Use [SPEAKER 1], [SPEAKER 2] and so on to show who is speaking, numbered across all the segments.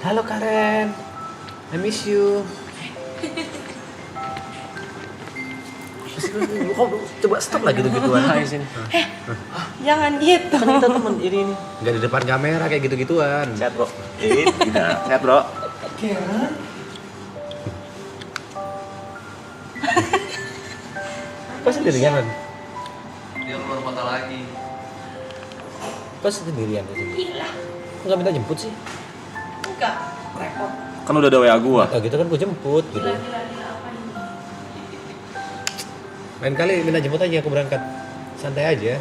[SPEAKER 1] Halo Karen, I miss you. Kok coba stop lah gitu-gituan. Hai sini.
[SPEAKER 2] Jangan gitu.
[SPEAKER 1] Kan kita temen ini. Enggak di depan kamera kayak gitu-gituan.
[SPEAKER 3] Sehat bro. Tidak. Sehat bro.
[SPEAKER 2] Karen.
[SPEAKER 1] Kok sendirian kan?
[SPEAKER 4] Dia keluar kota lagi.
[SPEAKER 1] Kok sendirian di sini?
[SPEAKER 2] Gila.
[SPEAKER 1] Enggak minta jemput sih?
[SPEAKER 2] Enggak. Repot.
[SPEAKER 3] Kan udah ada WA gua.
[SPEAKER 1] Oh gitu kan gue jemput gitu.
[SPEAKER 2] Gila apa ini?
[SPEAKER 1] Lain kali minta jemput aja aku berangkat. Santai aja.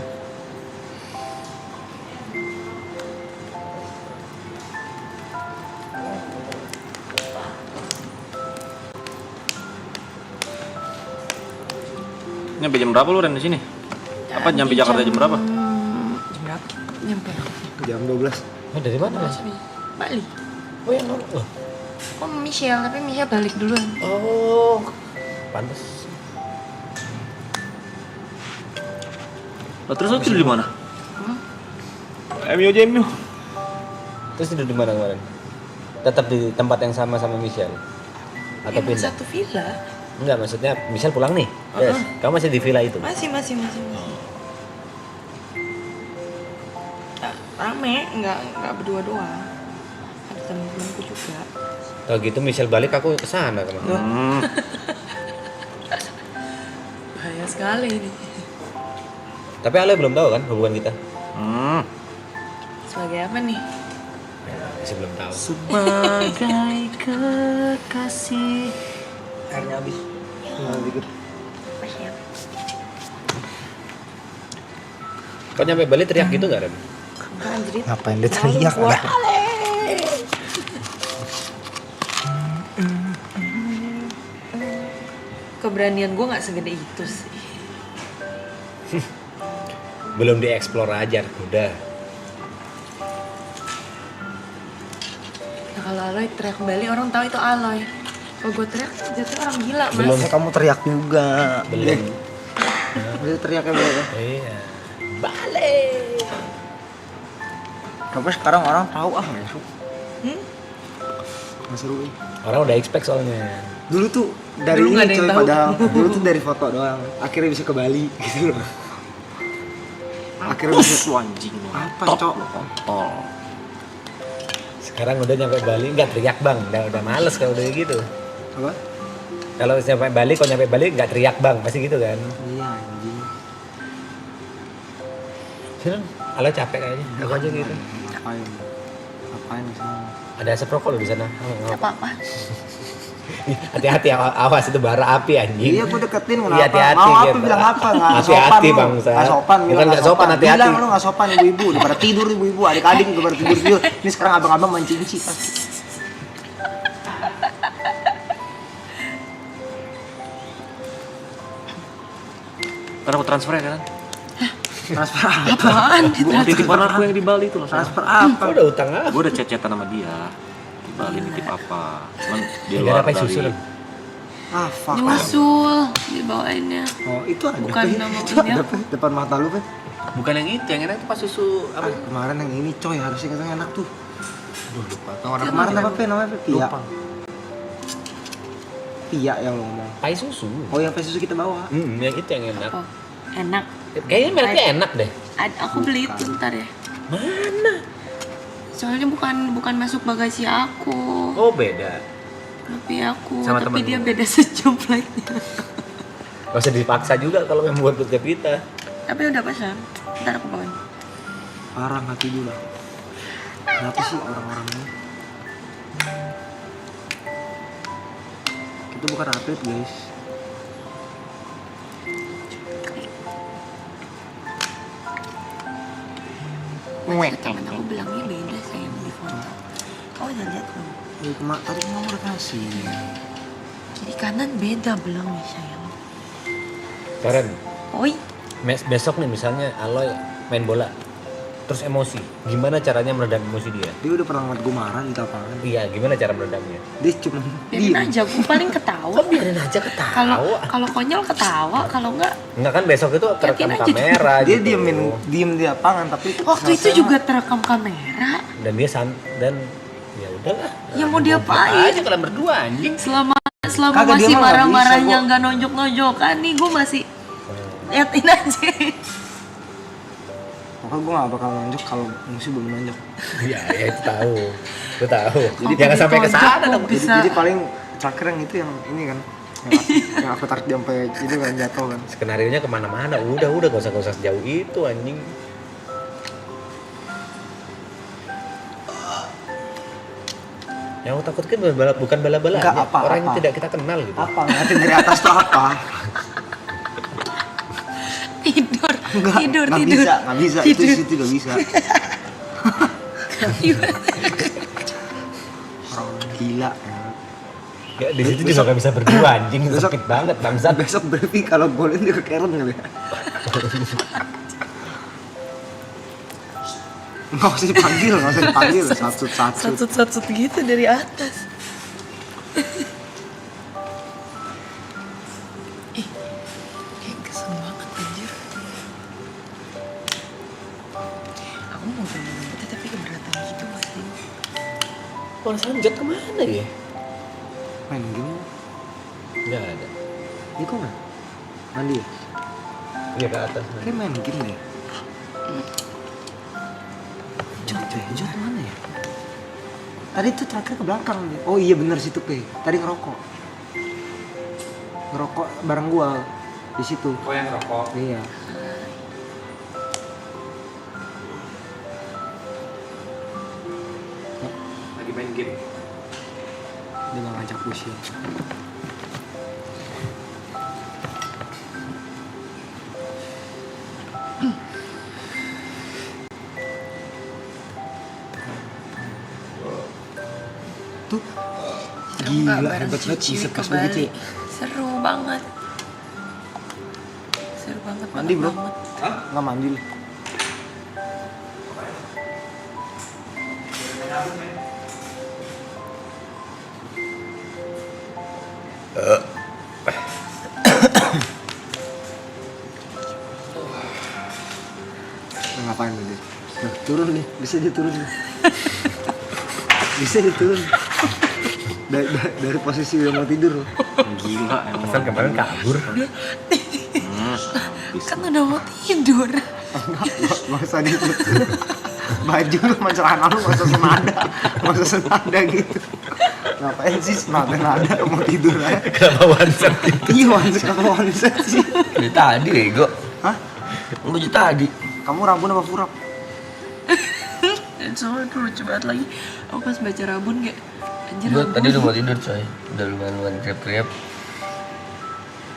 [SPEAKER 3] Nyampe jam berapa lu Ren di sini? Apa nyampe Jakarta jam berapa?
[SPEAKER 2] Jam berapa? Nyampe.
[SPEAKER 5] Jam 12.
[SPEAKER 1] Oh dari mana mas?
[SPEAKER 2] Balik.
[SPEAKER 1] Oh yang nol. Oh.
[SPEAKER 2] Kok Michelle, tapi Michelle balik duluan.
[SPEAKER 1] Oh, pantas.
[SPEAKER 3] Lah terus lu tidur di mana? MU aja MU.
[SPEAKER 1] Terus tidur di mana kemarin? Tetap di tempat yang sama Michelle? Atau
[SPEAKER 2] Emang
[SPEAKER 1] pindah?
[SPEAKER 2] satu villa.
[SPEAKER 1] Enggak, maksudnya Michelle pulang nih. Yes. Kamu masih di villa itu?
[SPEAKER 2] Masih. Rame, enggak berdua doang. Ada temen-temenku juga.
[SPEAKER 1] Kalau gitu Michelle balik aku kesana kemarin.
[SPEAKER 2] Bahaya sekali ini.
[SPEAKER 1] Tapi Ale belum tahu kan hubungan kita?
[SPEAKER 2] Sebagai apa nih?
[SPEAKER 1] Masih belum tahu.
[SPEAKER 3] Sebagai kekasih.
[SPEAKER 5] Airnya habis. Dikit.
[SPEAKER 1] Kok nyampe Bali teriak gitu nggak Ren?
[SPEAKER 2] Anjir.
[SPEAKER 5] Ngapain dia teriak lah?
[SPEAKER 2] Keberanian gue nggak segede itu sih.
[SPEAKER 1] Belum dieksplor aja, udah.
[SPEAKER 2] Nah, kalau Aloy teriak Bali orang tahu itu Aloy. Kalau gue teriak jatuh orang gila mas.
[SPEAKER 1] Belum.
[SPEAKER 5] Kamu teriak juga.
[SPEAKER 1] Belum.
[SPEAKER 5] Dia teriaknya berapa?
[SPEAKER 1] Iya. Bali.
[SPEAKER 5] Tapi sekarang orang tahu nggak seru. Nggak seru.
[SPEAKER 1] Orang udah expect soalnya.
[SPEAKER 5] Dulu tuh dari
[SPEAKER 2] Dulu nggak ada
[SPEAKER 5] ini
[SPEAKER 2] yang
[SPEAKER 5] coy
[SPEAKER 2] tahu.
[SPEAKER 5] padahal dulu tuh dari foto doang. Akhirnya bisa ke Bali gitu loh. Akhirnya bisa
[SPEAKER 3] Lu anjing lu.
[SPEAKER 5] apa
[SPEAKER 3] Top,
[SPEAKER 5] cok?
[SPEAKER 3] lu kontol.
[SPEAKER 1] Sekarang udah nyampe Bali nggak teriak bang, udah males kalau udah gitu.
[SPEAKER 5] Apa?
[SPEAKER 1] Kalau nyampe Bali, kalau nyampe Bali nggak teriak bang, pasti gitu kan?
[SPEAKER 5] Iya anjing.
[SPEAKER 1] Sini, Ale capek kayaknya. Aku aja gitu.
[SPEAKER 5] Ngapain? Ngapain di sana?
[SPEAKER 1] Ada asap rokok loh di sana.
[SPEAKER 2] Apa-apa.
[SPEAKER 1] Hati-hati, awas itu bara api anjing.
[SPEAKER 5] Iya, aku deketin kenapa?
[SPEAKER 1] Iya, hati-hati,
[SPEAKER 5] Mau apa
[SPEAKER 1] gitu.
[SPEAKER 5] bilang apa? Nggak sopan
[SPEAKER 1] Hati-hati,
[SPEAKER 5] lu.
[SPEAKER 1] bangsa.
[SPEAKER 5] Nggak sopan,
[SPEAKER 1] Bukan
[SPEAKER 5] bilang
[SPEAKER 1] nggak sopan, hati-hati.
[SPEAKER 5] Bilang lu nggak sopan ibu-ibu, udah pada tidur ibu-ibu, adik-adik udah pada tidur. Ini sekarang abang-abang mancing-mancing pasti.
[SPEAKER 3] Karena aku transfer ya kan?
[SPEAKER 5] Transfer apa?
[SPEAKER 2] Apaan?
[SPEAKER 3] Gua titipan aku yang di Bali itu loh.
[SPEAKER 5] Transfer apa?
[SPEAKER 1] Kok udah utang apa?
[SPEAKER 3] Gue udah chat-chatan sama dia. Di Bali nitip apa? Cuman di
[SPEAKER 1] Gara-gara
[SPEAKER 3] luar
[SPEAKER 1] apa
[SPEAKER 3] dari.
[SPEAKER 1] susul?
[SPEAKER 5] Ah, fuck.
[SPEAKER 2] Nyusul dibawainnya.
[SPEAKER 5] Oh, itu ada.
[SPEAKER 2] Bukan
[SPEAKER 5] Pe.
[SPEAKER 2] nama
[SPEAKER 5] Itu
[SPEAKER 2] ini
[SPEAKER 5] ada
[SPEAKER 2] apa?
[SPEAKER 5] Pe. Depan mata lu, Pe.
[SPEAKER 1] Bukan yang itu, yang enak itu pas susu
[SPEAKER 5] Ah, kemarin yang ini coy, harusnya katanya enak tuh.
[SPEAKER 1] Aduh, lupa. Orang
[SPEAKER 5] Kemarin apa, Pe? Namanya Pe? Pia.
[SPEAKER 1] Lupa.
[SPEAKER 5] Pia yang lu ngomong.
[SPEAKER 1] Pai susu.
[SPEAKER 5] Oh, yang Pe susu kita bawa.
[SPEAKER 1] Yang itu yang enak.
[SPEAKER 2] Oh, enak.
[SPEAKER 1] Kayaknya mereknya enak deh.
[SPEAKER 2] Aku beli itu ntar ya.
[SPEAKER 1] Mana?
[SPEAKER 2] Soalnya bukan masuk bagasi aku.
[SPEAKER 1] Oh beda.
[SPEAKER 2] Tapi aku,
[SPEAKER 1] Sama
[SPEAKER 2] tapi
[SPEAKER 1] temenmu.
[SPEAKER 2] dia beda sejumlahnya.
[SPEAKER 1] Gak usah dipaksa juga kalau memang buat podcast kita.
[SPEAKER 2] Tapi udah pesan. Ntar aku bawain.
[SPEAKER 5] Parah nggak tidur lah. Kenapa sih orang-orang ini? Kita bukan atlet, guys.
[SPEAKER 2] Temen aku bilangnya beda sayang di foto. Oh udah lihat belum?
[SPEAKER 5] Tadi kamu udah kasih.
[SPEAKER 2] Kiri kanan beda bilangnya sayang.
[SPEAKER 1] Karen,
[SPEAKER 2] Oi.
[SPEAKER 1] besok nih misalnya Aloy main bola, terus emosi. Gimana caranya meredam emosi dia?
[SPEAKER 5] Dia udah pernah ngeliat gue marah di lapangan.
[SPEAKER 1] Iya, gimana cara meredamnya?
[SPEAKER 5] Dia cuma
[SPEAKER 2] Biarin
[SPEAKER 5] diem.
[SPEAKER 2] aja, aku paling ketawa.
[SPEAKER 1] Kok biarin aja ketawa?
[SPEAKER 2] Kalau konyol ketawa, kalau enggak
[SPEAKER 1] Enggak kan besok itu terekam
[SPEAKER 2] Yakin aja.
[SPEAKER 1] kamera
[SPEAKER 5] Dia
[SPEAKER 1] gitu.
[SPEAKER 5] diem di lapangan tapi
[SPEAKER 2] waktu itu
[SPEAKER 5] selesai
[SPEAKER 2] juga terekam kamera.
[SPEAKER 1] Dan dia dan Ya udahlah.
[SPEAKER 2] Ya mau diapain?
[SPEAKER 1] Aja kalian berdua anjing.
[SPEAKER 2] Selama
[SPEAKER 5] Kagak, dia
[SPEAKER 2] masih
[SPEAKER 5] mah nggak
[SPEAKER 2] marah-marahnya
[SPEAKER 5] bisa,
[SPEAKER 2] nggak nonjok-nonjokan nih, gue masih liatin aja.
[SPEAKER 5] Pokoknya gue gak bakal nonjok kalau musuh belum nonjok.
[SPEAKER 1] Ya itu tahu. Gue tahu. Jadi
[SPEAKER 2] Kok
[SPEAKER 1] jangan sampai ke
[SPEAKER 2] ditonjok
[SPEAKER 1] sana
[SPEAKER 2] kok
[SPEAKER 1] dong.
[SPEAKER 2] bisa.
[SPEAKER 5] Jadi paling terakhir yang itu yang ini kan. Yang aku tarik dia sampai itu kan jatuh kan.
[SPEAKER 1] Skenario nya kemana-mana. Udah gak usah sejauh itu anjing. Yang aku takutkan bukan bala-bala.
[SPEAKER 5] Enggak, apa,
[SPEAKER 1] orang yang
[SPEAKER 5] apa.
[SPEAKER 1] tidak kita kenal gitu.
[SPEAKER 5] Apa ngeliatin dari atas tuh apa?
[SPEAKER 2] Tidur,
[SPEAKER 5] Enggak,
[SPEAKER 2] tidur.
[SPEAKER 5] nggak bisa. Itu di situ gak bisa. Orang gila.
[SPEAKER 1] Ya, di situ juga gak bisa berdua anjing. Sempit banget bangsat.
[SPEAKER 5] Besok berarti kalau golin dia ke Karen kali ya. Nggak usah dipanggil. Satu.
[SPEAKER 2] Satu gitu dari atas. Ih, kayak kesel banget anjir. Aku mau ngebut tapi keberatan gitu masih.
[SPEAKER 1] Orang Sanjat kemana ya?
[SPEAKER 5] Main game.
[SPEAKER 1] Nggak ada.
[SPEAKER 5] Ini kok nggak? Mandi ya?
[SPEAKER 1] Iya ke atas.
[SPEAKER 5] Ini main game deh. Jod mana ya? Tadi tuh terakhir ke belakang nih. Oh iya bener situ Pe. Tadi ngerokok bareng gua di situ.
[SPEAKER 1] Oh yang rokok.
[SPEAKER 5] Iya.
[SPEAKER 1] Lagi main game.
[SPEAKER 5] Dia nggak ngajak push ya. Tuh gila hebat banget bisa pas begitu ya.
[SPEAKER 2] Seru banget.
[SPEAKER 5] Mandi bro?
[SPEAKER 2] banget.
[SPEAKER 5] Nggak mandi lu? Ngapain tadi? Nah, turun nih, bisa dia turun nih. Bisa dia turun. Dari posisi udah mau tidur loh.
[SPEAKER 3] Gila emang.
[SPEAKER 1] Pesan kemarin kabur.
[SPEAKER 2] Kan udah mau tidur.
[SPEAKER 5] Nggak usah ditutup. Baju lu sama celana lu nggak usah senada gitu. Ngapain sih senada mau tidur aja.
[SPEAKER 1] Kenapa one-set itu?
[SPEAKER 5] Iya one-set sih.
[SPEAKER 6] Dari tadi Ego.
[SPEAKER 5] Hah?
[SPEAKER 6] Baju tadi.
[SPEAKER 5] Kamu Rabun apa Furap?
[SPEAKER 2] Dan soalnya tuh lucu banget lagi. Aku pas baca Rabun kayak anjir
[SPEAKER 6] Gue
[SPEAKER 2] Rabun.
[SPEAKER 6] tadi udah mau tidur coy. Udah lumayan kriap-kriap.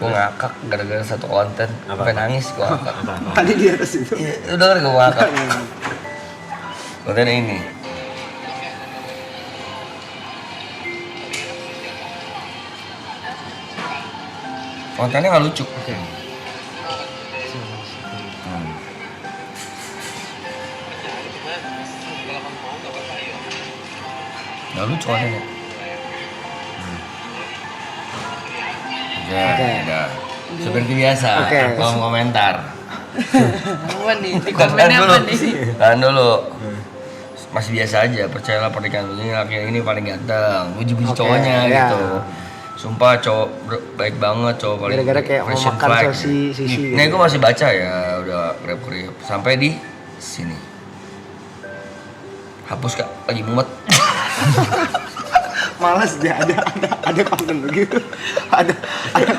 [SPEAKER 6] Gue ngakak gara-gara satu konten. Sampai nangis gue ngakak.
[SPEAKER 5] Tadi di atas itu.
[SPEAKER 6] Iya, udah kan gue ngakak. Konten ini. Kontennya nggak lucu. Nggak lucu kontennya. Oke, udah. Seperti biasa,
[SPEAKER 5] Oke.
[SPEAKER 6] kolom komentar.
[SPEAKER 2] Apa nih? Di
[SPEAKER 6] Tahan
[SPEAKER 2] komennya
[SPEAKER 6] dulu,
[SPEAKER 2] apa nih?
[SPEAKER 6] tahan dulu. Masih biasa aja, percayalah pernikahan ini laki ini paling ganteng. Puji-puji
[SPEAKER 5] Oke,
[SPEAKER 6] cowoknya
[SPEAKER 5] ya.
[SPEAKER 6] gitu. Sumpah cowok baik banget, cowok paling
[SPEAKER 5] Gara-gara kayak mau
[SPEAKER 6] fashion
[SPEAKER 5] makan
[SPEAKER 6] flag.
[SPEAKER 5] sisi gitu.
[SPEAKER 6] Nih gue masih baca ya, udah krep-krep sampai di sini. Hapus Kak, lagi mumet.
[SPEAKER 5] Males dia ada konten begitu. Ada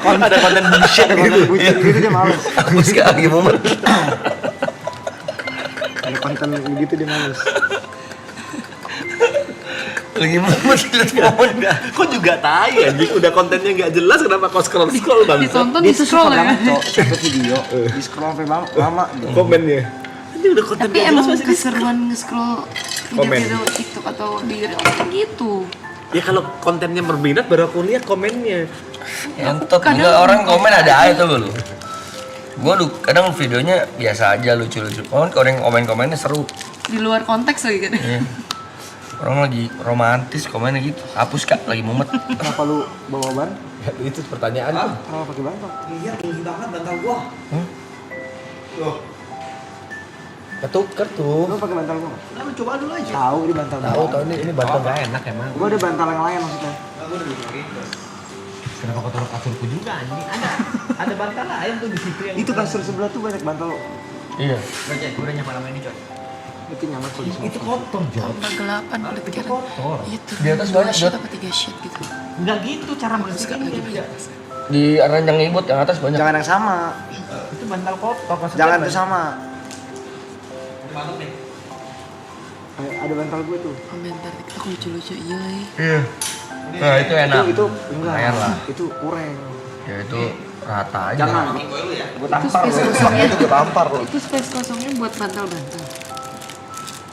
[SPEAKER 5] konten
[SPEAKER 1] bullshit
[SPEAKER 5] ada konten bullshit gitu dia males.
[SPEAKER 6] Hapus Kak, lagi mumet.
[SPEAKER 5] Ada konten begitu dia males.
[SPEAKER 6] Lagi mumet lihat momen.
[SPEAKER 3] Kok juga tai anjing, udah kontennya nggak jelas kenapa kau scroll bang?
[SPEAKER 2] Ditonton
[SPEAKER 5] Dia
[SPEAKER 2] di
[SPEAKER 5] tuh
[SPEAKER 2] scroll
[SPEAKER 5] suka
[SPEAKER 2] ya.
[SPEAKER 5] banget cok satu video di scroll sampai lama gitu.
[SPEAKER 1] Komennya.
[SPEAKER 3] Anjing udah konten
[SPEAKER 2] Tapi
[SPEAKER 3] nggak jelas
[SPEAKER 2] emang
[SPEAKER 3] masih di
[SPEAKER 2] keseruan nge-scroll
[SPEAKER 1] Komen.
[SPEAKER 2] video-video TikTok atau di Reels kan gitu.
[SPEAKER 3] Ya kalau kontennya berminat baru aku lihat komennya.
[SPEAKER 6] Entot
[SPEAKER 2] Kadang-
[SPEAKER 6] juga orang komen ada aja tuh lu. Gua kadang videonya biasa aja lucu-lucu. Orang komen-komennya seru.
[SPEAKER 2] Di luar konteks lagi kan.
[SPEAKER 6] Iya. Orang lagi romantis komennya gitu. Hapus Kak, lagi mumet.
[SPEAKER 5] Kenapa lu bawa ban?
[SPEAKER 1] Ya, itu pertanyaan tuh.
[SPEAKER 5] Kenapa pakai bantal?
[SPEAKER 7] Iya tinggi banget bantal gua.
[SPEAKER 6] Hmm?
[SPEAKER 7] Loh.
[SPEAKER 1] Ketuker tuh.
[SPEAKER 5] Lu pakai bantal gua nggak?
[SPEAKER 3] Nah, lu coba dulu aja.
[SPEAKER 5] Tahu ini bantal.
[SPEAKER 1] Tahu ini bantal gak enak emang.
[SPEAKER 5] Gua ada bantal yang lain maksudnya.
[SPEAKER 1] Kenapa kau taruh kasurku juga anjing? Ada bantal lain tuh di situ yang
[SPEAKER 5] Itu kasur sebelah tuh banyak bantal.
[SPEAKER 6] Iya.
[SPEAKER 3] Udah nyaman sama ini, Coy.
[SPEAKER 5] Itu nyaman kalau di semua.
[SPEAKER 1] itu kotor, Jod.
[SPEAKER 2] Tambah gelapan kulit
[SPEAKER 1] Itu
[SPEAKER 2] kira.
[SPEAKER 1] kotor.
[SPEAKER 2] Itu.
[SPEAKER 6] Di atas
[SPEAKER 2] 2
[SPEAKER 6] banyak,
[SPEAKER 2] sheet
[SPEAKER 6] Dot.
[SPEAKER 2] apa 3 sheet gitu.
[SPEAKER 1] Enggak gitu cara
[SPEAKER 2] Terus
[SPEAKER 1] bersihin
[SPEAKER 2] gak lagi
[SPEAKER 1] beda.
[SPEAKER 6] Di ranjang ibut yang atas banyak.
[SPEAKER 5] Jangan yang sama.
[SPEAKER 1] Itu bantal kotor maksudnya.
[SPEAKER 5] Jangan tuh sama. Ada bantal gue tuh.
[SPEAKER 2] Komentar TikTok lucu-lucu iya lagi.
[SPEAKER 6] Iya. Nah, itu enak.
[SPEAKER 5] Itu enggak.
[SPEAKER 6] Lumayan lah.
[SPEAKER 5] Itu kurang.
[SPEAKER 6] Ya itu rata aja.
[SPEAKER 5] Jangan. Gue tampar
[SPEAKER 2] space
[SPEAKER 5] lu.
[SPEAKER 2] kosongnya.
[SPEAKER 5] Itu gue tampar lu.
[SPEAKER 2] Itu space kosongnya buat bantal-bantal.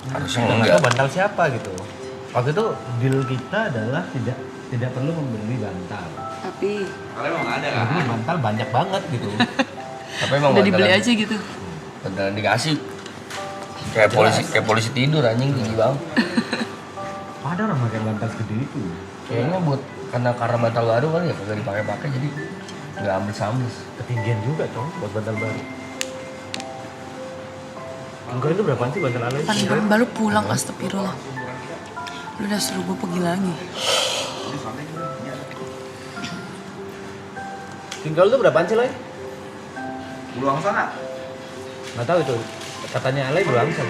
[SPEAKER 6] Harusnya
[SPEAKER 1] Nggak
[SPEAKER 6] enggak.
[SPEAKER 1] tahu bantal siapa gitu. Waktu itu deal kita adalah tidak perlu membeli bantal.
[SPEAKER 2] Tapi
[SPEAKER 4] Kalau emang ada kan?
[SPEAKER 1] Karena bantal banyak banget gitu.
[SPEAKER 6] Tapi emang
[SPEAKER 2] udah dibeli
[SPEAKER 6] bantalan-
[SPEAKER 2] aja gitu.
[SPEAKER 6] bantalan dikasih. Kayak polisi tidur anjing tinggi banget.
[SPEAKER 1] Ada orang pakai bantal segede itu.
[SPEAKER 6] Kayaknya karena bantal baru kali ya kagak dipakai-pakai jadi nggak ambles-ambles.
[SPEAKER 1] Ketinggian juga dong buat bantal baru. Enggak itu berapaan sih bantal alay?
[SPEAKER 2] Pan baru pulang astagfirullah. Lu udah suruh gue pergi lagi.
[SPEAKER 1] Tinggal tuh berapaan sih, Lay?
[SPEAKER 5] Buang sana.
[SPEAKER 1] Nggak tahu itu. Katanya alay berapa sih?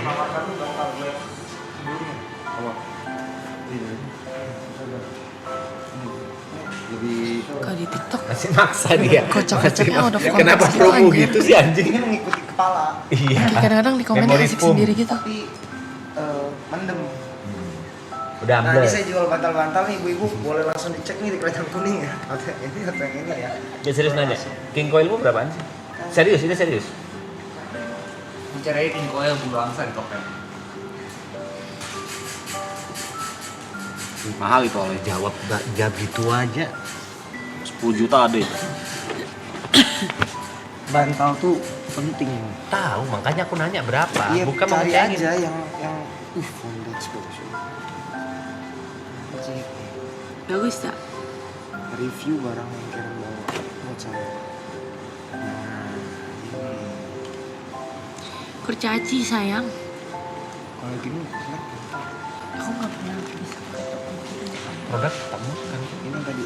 [SPEAKER 5] Lebih
[SPEAKER 2] Kalau di TikTok
[SPEAKER 1] Masih maksa dia.
[SPEAKER 2] kocak-kocaknya
[SPEAKER 1] Masih
[SPEAKER 2] out of
[SPEAKER 1] maksa.
[SPEAKER 2] context
[SPEAKER 1] Kenapa
[SPEAKER 2] gitu,
[SPEAKER 1] promo
[SPEAKER 2] anjir.
[SPEAKER 1] gitu sih anjing?
[SPEAKER 5] ini mengikuti kepala.
[SPEAKER 1] Iya.
[SPEAKER 2] kayak kadang-kadang di komen
[SPEAKER 1] Memory
[SPEAKER 2] asik
[SPEAKER 1] foam.
[SPEAKER 2] sendiri gitu.
[SPEAKER 5] Tapi mendem.
[SPEAKER 1] Udah
[SPEAKER 5] Nah, ini
[SPEAKER 1] ambles.
[SPEAKER 5] saya jual bantal-bantal nih ibu-ibu, boleh langsung dicek nih di kelihatan kuning ya. Atau ini atau yang ini ya.
[SPEAKER 1] Ya serius nanya. King coilmu berapaan sih? Serius, ini serius.
[SPEAKER 4] Bicarain King Coil bulu angsa di topeng.
[SPEAKER 3] Mahal itu oleh.
[SPEAKER 1] Jawab gak gitu aja.
[SPEAKER 3] 10 juta ada itu.
[SPEAKER 5] Bantal tuh penting.
[SPEAKER 1] Tahu, makanya aku nanya berapa.
[SPEAKER 5] Iya,
[SPEAKER 1] Bukan mau
[SPEAKER 5] cari
[SPEAKER 1] ngecengin.
[SPEAKER 5] aja yang bondage bagus. Cek
[SPEAKER 2] Bagus tak?
[SPEAKER 5] review barang yang kira bawa buat saya. Nah, ini.
[SPEAKER 2] Kurcaci sayang.
[SPEAKER 5] Kalau gini enak.
[SPEAKER 2] Aku nggak pernah bisa pakai topeng gitu.
[SPEAKER 1] Produk kamu kan.
[SPEAKER 5] Ini tadi.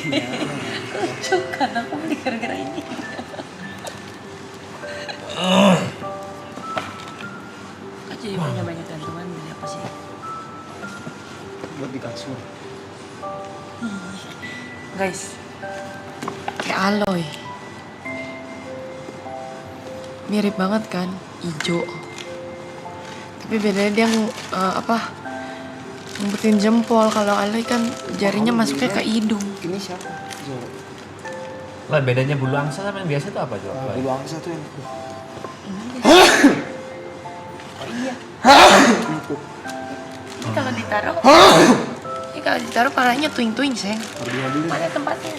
[SPEAKER 2] Lucu kan aku beli gara-gara ini. Kak jadi punya banyak gantungan beli apa sih?
[SPEAKER 5] Buat di kasur.
[SPEAKER 2] Guys, kayak aloy. Mirip banget kan, ijo. Tapi bedanya dia ngumpetin jempol. Kalau aloy kan jarinya masuknya ke hidung.
[SPEAKER 5] Ini siapa? Zoro.
[SPEAKER 1] Lah bedanya bulu angsa sama yang biasa itu apa coba?
[SPEAKER 5] Bulu angsa tuh yang empuk.
[SPEAKER 2] Ini kalau ditaruh, ini kalau ditaruh palanya tuing-tuing, sayang.
[SPEAKER 5] Harus diambilin.
[SPEAKER 2] Mana tempatnya?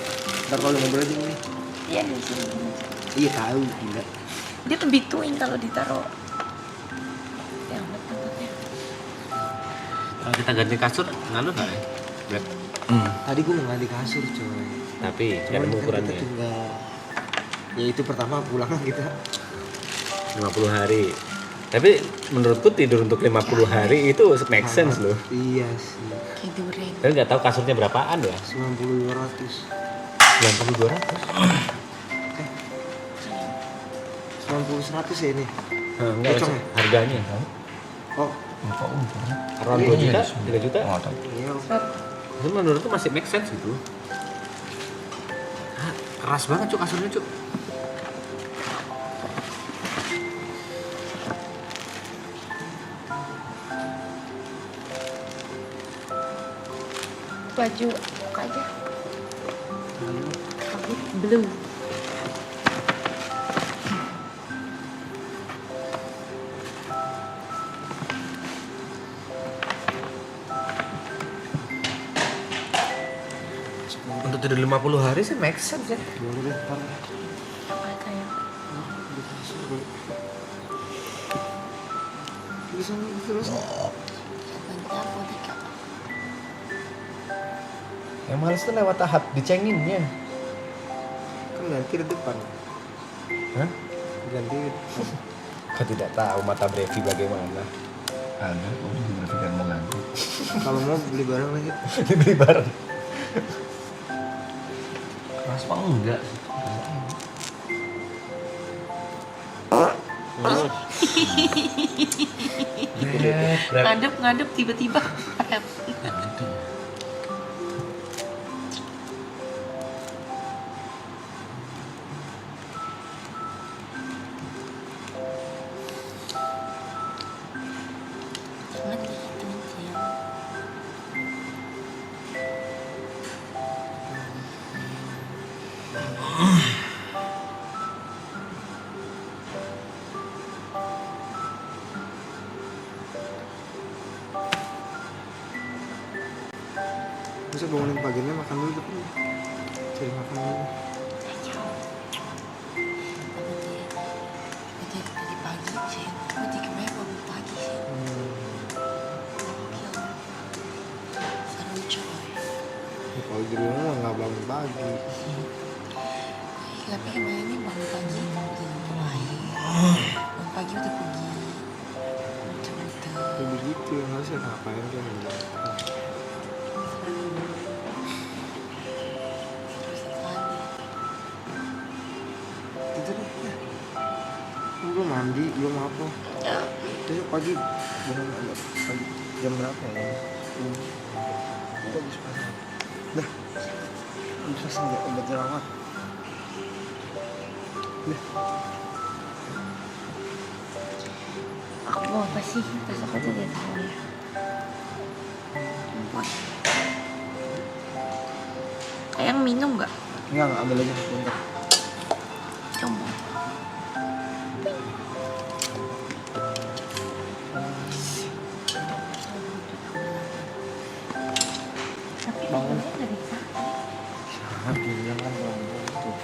[SPEAKER 5] Ntar kalau ngobrol aja ini.
[SPEAKER 2] Iya di sini.
[SPEAKER 5] Iya tahu gila.
[SPEAKER 2] Dia lebih tuing kalau ditaruh. Ya, amat tempatnya.
[SPEAKER 1] Kalau kita ganti kasur, ngaruh nggak ya? Berat.
[SPEAKER 5] Tadi gue mau ganti kasur coy.
[SPEAKER 1] Tapi nggak ada
[SPEAKER 5] Cuman kan
[SPEAKER 1] ukurannya.
[SPEAKER 5] kita tinggal. Ya itu pertama pulang kita.
[SPEAKER 1] 50 hari. Tapi menurutku tidur untuk 50 hari itu make sense loh.
[SPEAKER 5] Iya sih.
[SPEAKER 2] Kayak duren.
[SPEAKER 1] Tapi nggak tahu kasurnya berapaan ya?
[SPEAKER 5] 90 200.
[SPEAKER 1] 90 200.
[SPEAKER 5] 90 100 ya ini.
[SPEAKER 1] Enggak
[SPEAKER 5] Cocok ya?
[SPEAKER 1] harganya.
[SPEAKER 5] Oh,
[SPEAKER 1] Around 2 juta, 3 juta.
[SPEAKER 6] Nggak tahu.
[SPEAKER 5] iya.
[SPEAKER 1] Itu menurutku masih make sense gitu. Hah, keras banget cuk kasurnya cuk.
[SPEAKER 2] Baju buka aja. Blue.
[SPEAKER 1] Untuk tidur 50 hari sih make sense ya.
[SPEAKER 5] Boleh deh, ntar.
[SPEAKER 2] Apa sayang?
[SPEAKER 5] Di kasur boleh. terus.
[SPEAKER 2] Banyak.
[SPEAKER 1] Yang males tuh lewat tahap dicenginnya.
[SPEAKER 5] Kan ganti di depan.
[SPEAKER 1] Hah?
[SPEAKER 5] Ganti.
[SPEAKER 1] Kau tidak tahu mata Brevi bagaimana.
[SPEAKER 6] Ada, aku juga berpikir mau ganti.
[SPEAKER 5] Kalau mau beli barang lagi.
[SPEAKER 1] Dibeli bareng.
[SPEAKER 6] Keras apa enggak?
[SPEAKER 2] Ngadep tiba-tiba. Jangan digituin sayang.
[SPEAKER 5] Bisa bangunin paginya makan dulu tuh. Cari makan dulu.
[SPEAKER 2] Tadi pagi sih, tadi kemarin bangun pagi sih. Gokil. Seru coy.
[SPEAKER 5] Ya, kalau di rumah nggak bangun pagi.
[SPEAKER 2] Tapi kemarin ini bangun pagi udah mulai. Bangun pagi udah pergi. Muter-muter.
[SPEAKER 5] Ya begitu yang harusnya ngapain kan?
[SPEAKER 2] Terus sekali.
[SPEAKER 5] Itu deh. Belum mandi, belum apa.
[SPEAKER 2] Ya,
[SPEAKER 5] Terus pagi bangun agak pagi jam berapa ya? Bagus banget. Dah. Bisa senja obat jerawat. Dah.
[SPEAKER 2] aku mau apa sih? Besok aja dia tahu ya. Buat. Ayang minum nggak?
[SPEAKER 5] Enggak ambil aja bentar.
[SPEAKER 2] Coba. Tapi bangunnya dari sana.
[SPEAKER 5] Bilang kan kalau tuh.